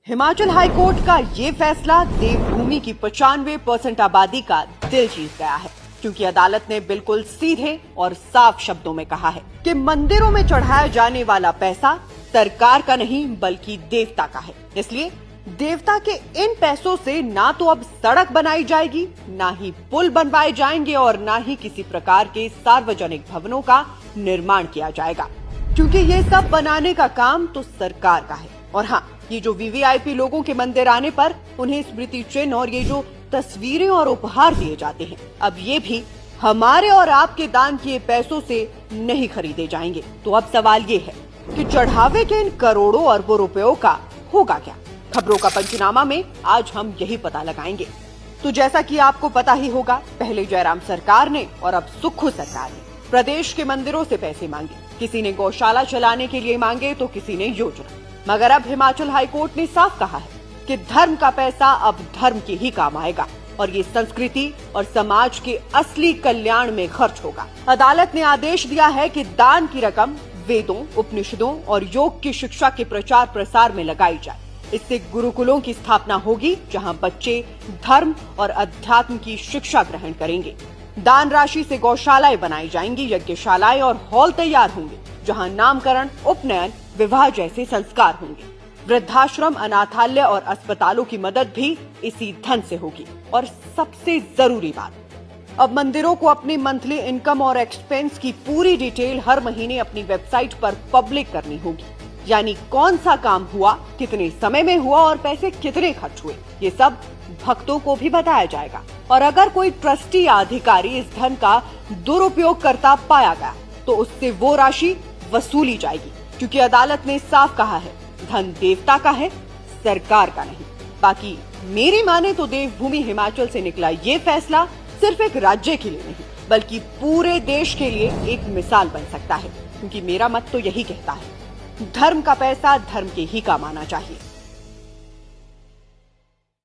Himachal high court का ये फैसला देवभूमि की 95% आबादी का दिल जीत गया है, क्योंकि अदालत ने बिल्कुल सीधे और साफ शब्दों में कहा है कि मंदिरों में चढ़ाया जाने वाला पैसा सरकार का नहीं बल्कि देवता का है। इसलिए देवता के इन पैसों से ना तो अब सड़क बनाई जाएगी, ना ही पुल बनवाए जाएंगे और ना ही किसी प्रकार के सार्वजनिक भवनों का निर्माण किया जाएगा, क्योंकि ये सब बनाने का काम तो सरकार का है। और हाँ, ये जो वीवीआईपी लोगों के मंदिर आने पर उन्हें स्मृति चिन्ह और ये जो तस्वीरें और उपहार दिए जाते हैं, अब ये भी हमारे और आपके दान किए पैसों से नहीं खरीदे जाएंगे। तो अब सवाल ये है कि चढ़ावे के इन करोड़ों अरबों रुपयों का होगा क्या? खबरों का पंचनामा में आज हम यही पता लगाएंगे। तो जैसा कि आपको पता ही होगा, पहले जयराम सरकार ने और अब सुक्खू सरकार ने प्रदेश के मंदिरों से पैसे मांगे। किसी ने गौशाला चलाने के लिए मांगे तो किसी ने योजना। मगर अब हिमाचल हाईकोर्ट ने साफ कहा है कि धर्म का पैसा अब धर्म के ही काम आएगा और ये संस्कृति और समाज के असली कल्याण में खर्च होगा। अदालत ने आदेश दिया है कि दान की रकम वेदों, उपनिषदों और योग की शिक्षा के प्रचार प्रसार में लगाई जाए। इससे गुरुकुलों की स्थापना होगी, जहां बच्चे धर्म और अध्यात्म की शिक्षा ग्रहण करेंगे। दान राशि से गौशालाएं बनाई जाएंगी, यज्ञशालाएं और हॉल तैयार होंगे, जहां नामकरण, उपनयन, विवाह जैसे संस्कार होंगे। वृद्धाश्रम, अनाथालय और अस्पतालों की मदद भी इसी धन से होगी। और सबसे जरूरी बात, अब मंदिरों को अपनी मंथली इनकम और एक्सपेंस की पूरी डिटेल हर महीने अपनी वेबसाइट पर पब्लिक करनी होगी। यानी कौन सा काम हुआ, कितने समय में हुआ और पैसे कितने खर्च हुए, ये सब भक्तों को भी बताया जाएगा। और अगर कोई ट्रस्टी या अधिकारी इस धन का दुरुपयोग करता पाया गया तो उससे वो राशि वसूली जाएगी, क्योंकि अदालत ने साफ कहा है धन देवता का है, सरकार का नहीं। बाकी मेरी माने तो देवभूमि हिमाचल से निकला ये फैसला सिर्फ एक राज्य के लिए नहीं बल्कि पूरे देश के लिए एक मिसाल बन सकता है, क्योंकि मेरा मत तो यही कहता है, धर्म का पैसा धर्म के ही काम आना चाहिए।